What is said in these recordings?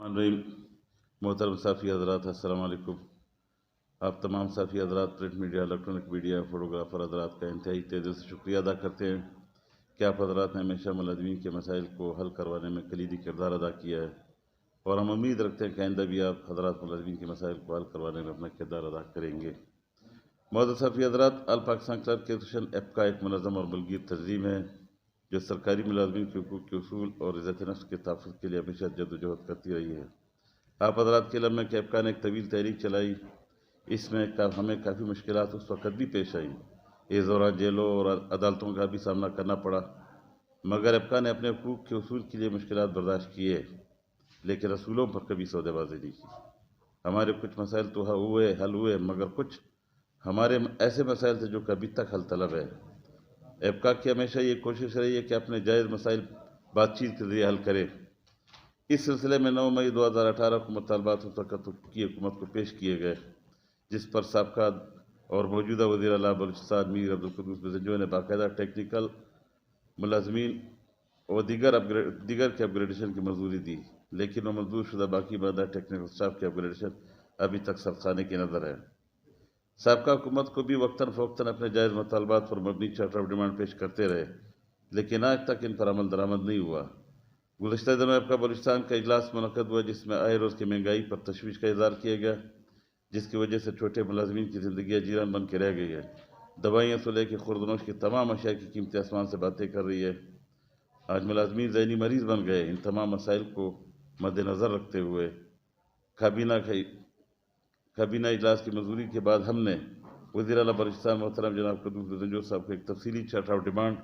रहीम। मोहतरम साफ़ी हज़रात, अस्सलाम वालेकुम। आप तमाम साफ़ी हज़रात, print media, electronic media, photographer हज़रात का इंतहाई तेज़ी से शुक्रिया अदा करते हैं कि आप हज़रात ने हमेशा मुलज़्ज़मीन के मसाइल को हल करवाने में कलीदी किरदार अदा किया है, और हम उम्मीद रखते हैं कि आइंदा भी आप हज़रात मुलज़्ज़मीन के मसाइल को हल करवाने में अपना किरदार अदा करेंगे। मोहतरम साफ़ी हज़रात, अल पाकिस्तान क्लर्क एसोसिएशन ऐप का एक मुनज़्ज़म और बलगीर तंज़ीम है जो सरकारी मुलाज़मीन के हुकूक़ के उसूल और इज़्ज़त नफ्स के तहफ़्फ़ुज़ के लिए हमेशा जद्दोजहद करती रही है। आप हज़रात के लम्हे कि ऐप्का ने एक तवील तहरीक चलाई। इसमें हमें काफ़ी मुश्किलात उस वक़्त भी पेश आईं। इस दौरान जेलों और अदालतों का भी सामना करना पड़ा, मगर ऐप्का ने अपने हुकूक़ के उसूल के लिए मुश्किलात बर्दाश्त किए, लेकिन रसूलों पर कभी सौदेबाजी नहीं की। हमारे कुछ मसाइल तो हल हुए, मगर कुछ हमारे ऐसे मसाइल थे जो कभी तक हल तलब है। ऐप्का की हमेशा ये कोशिश रही है कि अपने जायज़ मसाइल बातचीत के ज़रिए हल करे। इस सिलसिले में 9 मई 2018 को मुतालबात की हुकूमत को पेश किए गए, जिस पर साबका और मौजूदा वज़ीर आला बलूचिस्तान मीर अब्दुल कुद्दूस बेज़ंजो ने बाकायदा टेक्निकल मुलाज़मीन और दीगर के अपग्रेडेशन की मंजूरी दी, लेकिन वह मंजूर शुदा बाकी बादा टेक्निकल स्टाफ के अपग्रेडेशन अभी तक सरखाने की नज़र है। साबका हुकूमत को भी वक्तन फ़वक्तन अपने जायज़ मुतालबात पर मबनी चार्टर ऑफ डिमांड पेश करते रहे, लेकिन आज तक इन पर अमल दरामद नहीं हुआ। गुज़श्ता दिनों ऐप्का बलूचिस्तान का इजलास मुनक़्क़द हुआ, जिसमें आए रोज़ की महंगाई पर तशवीश का इज़हार किया गया, जिसकी वजह से छोटे मुलाज़मीन की ज़िंदगी जीरान बन के रह गई है। दवाइयों से लेकर खुर्दनोश की तमाम अशिया की कीमतें आसमान से बातें कर रही है। आज मुलाज़मीन ज़हनी मरीज़ बन गए। इन तमाम मसाइल को मद्देनज़र रखते हुए काबीना इजलास की मंजूरी के बाद हमने वज़ीर आला बलूचिस्तान मोहतरम जनाब कुद्दूस बेज़ंजो साहब को एक तफसीली चार्टर ऑफ डिमांड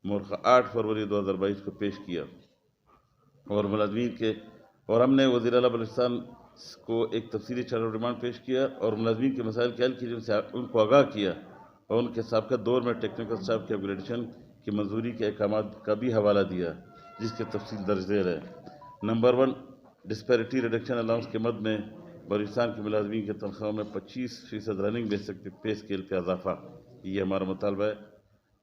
मोरख़ा 8 फरवरी 2022 को पेश किया, और हमने वज़ीर आला बलूचिस्तान को एक तफसीली चार्टर ऑफ डिमांड पेश किया और मुलाज़मीन के मसाइल के हल के लिए उनको आगाह किया, और उनके साबका दौर में टेक्निकल स्टाफ के अपग्रेडेशन की मंजूरी के अहकामात का भी हवाला दिया, जिसकी तफसील दर्ज ज़ेल है। नंबर 1, डिस्पैरिटी रिडक्शन अलाउंस के मद में बलूचिस्तान के मुलाज़मीन की तनख्वाहों में 25% रनिंग बेसिक पे स्केल पर इजाफा, ये हमारा मुतालबा है।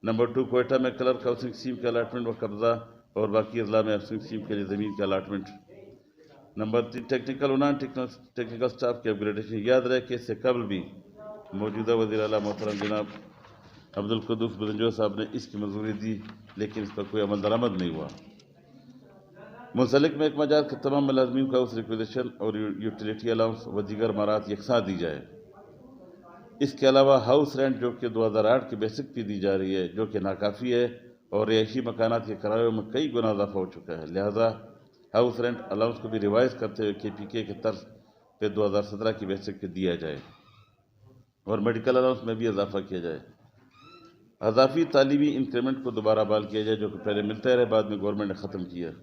नंबर 2, कोयटा में क्लर्क हाउसिंग स्कीम का अलाटमेंट व कब्जा और बाकी अजला में हाउसिंग स्कीम के लिए ज़मीन का अलाटमेंट। नंबर 3, टेक्निकल और नॉन टेक्निकल स्टाफ के अपग्रेडेशन। याद रहे कि इससे कबल भी मौजूदा वज़ीर आला मोहतरम जनाब अब्दुल कुद्दूस बेज़ंजो साहब ने इसकी मंजूरी दी, लेकिन इस पर कोई अमल दरामद नहीं हुआ। मुंसलिक महकमा जात के तमाम मुलाज़मीन को हाउस रिक्विजिशन और यूटिलिटी अलाउंस व दीगर मराहत यकसा दी जाए। इसके अलावा हाउस रेंट जो कि 2008 की बेसिक पे दी जा रही है, जो कि नाकाफ़ी है और रिहायशी मकानात के किरायों में कई गुना इजाफा हो चुका है। लिहाजा हाउस रेंट अलाउंस को भी रिवाइज करते हुए KPK के तर्ज पे 2017 की बेसिक पे दिया जाए, और मेडिकल अलाउंस में भी इजाफा किया जाए। अजाफी तालीमी इंक्रीमेंट को दोबारा बहाल किया जाए, जो कि पहले मिलता रहे, बाद में गवर्नमेंट ने ख़त्म किया।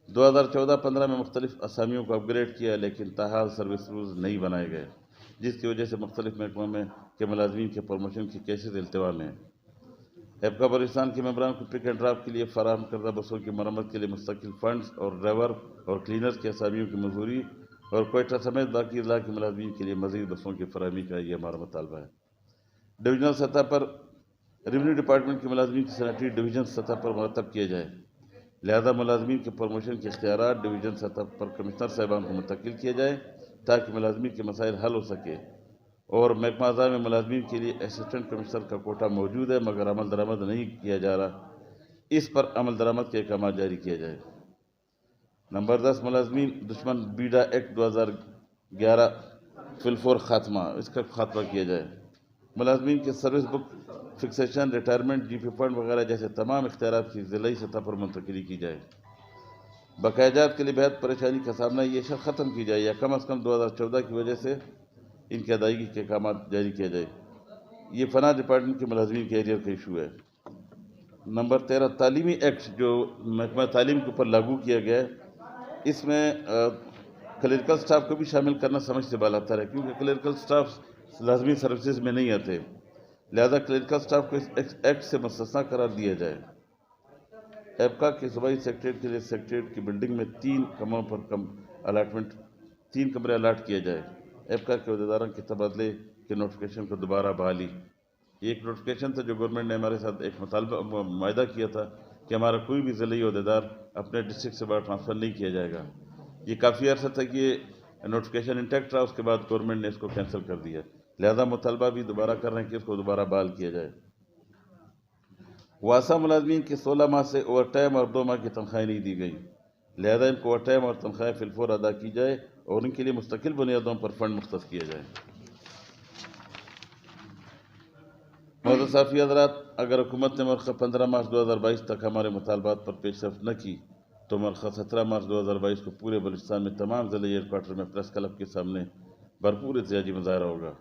2014-15 में मुख्तलिफ असामियों को अपग्रेड किया, लेकिन ताहाल सर्विस रूल्स नहीं बनाए गए, जिसकी वजह से मुख्तलिफ महकमों में के मुलाज़मीन के प्रमोशन की केसेस इल्तवा में। ऐप्का बलूचिस्तान के मेंबरान को पिक एंड ड्रॉप के लिए फराहम करदा बसों की मरम्मत के लिए मुस्तकिल फंड्स और ड्राइवर और क्लीनर्स के असामियों की मंजूरी, और कोयटा समेत बाकी इजला के मुलाज़मीन के लिए मज़ीद बसों की फराहमी का यह हमारा मुतालबा है। डिवीजनल सतह पर रेवेन्यू डिपार्टमेंट के मुलाज़मीन की सैनिटरी डिवीजन सतह पर मुरतब किए जाए। लिहाजा मुलाज़मीन के प्रमोशन के इख्तियारात डिवीजन सतह पर कमिश्नर साहिबान को मुंतकिल किए जाए, ताकि मुलाज़मीन के मसाइल हल हो सके। और महकमा आज़ा में मुलाज़मीन के लिए असिस्टेंट कमिश्नर का कोटा मौजूद है, मगर अमल दरामद नहीं किया जा रहा। इस पर अमल दरामद के अहकाम जारी किया जाए। नंबर 10, मुलाज़मीन दुश्मन बीडा एक्ट 2011 फिलफोर खात्मा, इसका खात्मा किया जाए। मुलाज़मीन के service book fixation, retirement, GP fund वगैरह जैसे तमाम इख्तियारात की ज़िलाई सतह पर मुंतकिली की जाए। बकायाजात के लिए बेहद परेशानी का सामना ये शर्त ख़त्म की जाए, या कम अज़ कम 2014 की वजह से इनकी अदायगी के अहकाम जारी किया जाए। ये फना डिपार्टमेंट के मुलाज़मीन के एरियर का इशू है। नंबर 13, तालीमी एक्ट जो महकमा तालीम के ऊपर लागू किया गया है, इसमें क्लरिकल स्टाफ को भी शामिल करना समझ से बालातर है, क्योंकि क्लरिकल स्टाफ लाजमी सर्विसेज में नहीं आते। लिहाजा क्लरिकल स्टाफ को इस एक्ट से मुस्तस्ना करार दिया जाए। ऐप्का के सूबाई सेक्रेटरीट के लिए सेक्रेटरीट की बिल्डिंग में 3 कमरों पर 3 कमरे अलाट किए जाए। ऐप्का के अहदेदारों के तबादले के नोटिफिकेशन को दोबारा बहाली। ये एक नोटिफिकेशन था जो गवर्नमेंट ने हमारे साथ एक मुआहदा किया था कि हमारा कोई भी ज़िली अहदेदार अपने डिस्ट्रिक्ट से बाहर ट्रांसफ़र नहीं किया जाएगा। یہ کافی عرصہ تک یہ نوٹیفکیشن انٹیکٹ رہا، اس کے بعد گورنمنٹ نے اس کو کینسل کر دیا، لہذا مطالبہ بھی دوبارہ کر رہے ہیں کہ اس کو دوبارہ بحال کیا جائے۔ واسا ملازمین کی 16 ماہ سے اوور ٹائم اور 2 ماہ کی تنخواہیں نہیں دی گئی، لہذا ان کو اوور ٹائم اور تنخواہیں فی الفور ادا کی جائے اور ان کے لیے مستقل بنیادوں پر فنڈ مختص کیا جائے۔ معزز صحافی حضرات، اگر حکومت نے مرخہ 15 مارچ 2022 تک ہمارے مطالبات پر پیش رفت نہ کی تو مرخہ 17 مارچ 2022 کو پورے بلوچستان میں تمام ضلعی ہیڈ کوارٹر میں پریس کلب کے سامنے بھرپور احتجاجی مظاہرہ ہوگا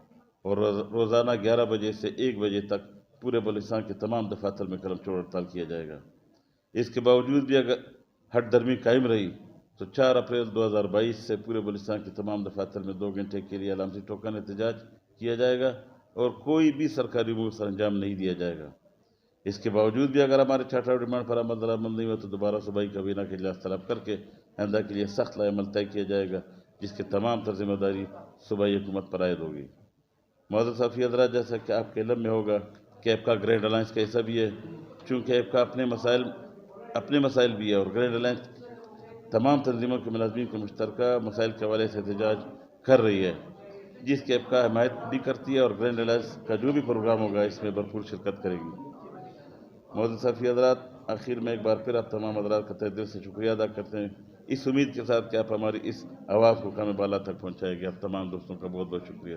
اور روزانہ 11 بجے سے 1 بجے تک پورے بلوچستان کے تمام دفاتر میں قلم چھوڑ ہڑتال کیا جائے گا۔ اس کے باوجود بھی اگر ہٹ درمی قائم رہی تو 4 اپریل 2022 سے پورے بلوچستان کے تمام دفاتر میں 2 گھنٹے کے لیے علامتی ٹوکن احتجاج کیا جائے گا اور کوئی بھی سرکاری امور سر انجام نہیں دیا جائے گا۔ اس کے باوجود بھی اگر ہمارے چارٹر ڈیمانڈ پر عمل درآمد نہیں ہوا تو دوبارہ صوبائی کابینہ کے اجلاس طلب کر کے آئندہ کے لیے سخت لائحہ عمل طے کیا جائے گا، جس کے تمام تر ذمہ داری صوبائی حکومت پر عائد ہوگی۔ معزز صحافی حضرات، جیسا کہ آپ کے علم میں ہوگا کہ ایپکا گرینڈ الائنس کا حصہ بھی ہے، چونکہ ایپکا اپنے مسائل بھی ہے اور گرینڈ الائنس تمام تنظیموں کے ملازمین کے مشترکہ مسائل کے حوالے سے احتجاج کر رہی ہے، جس کی ایپکا حمایت بھی کرتی ہے اور گرینڈ الائنس کا جو بھی پروگرام ہوگا اس میں بھرپور شرکت کرے گی۔ معزز صحافی حضرات، آخر میں ایک بار پھر آپ تمام حضرات کا تہہ دل سے شکریہ ادا کرتے ہیں، اس امید کے ساتھ کہ آپ ہماری اس آواز کو کام بالا تک پہنچائیں گے۔ آپ تمام دوستوں کا بہت بہت شکریہ۔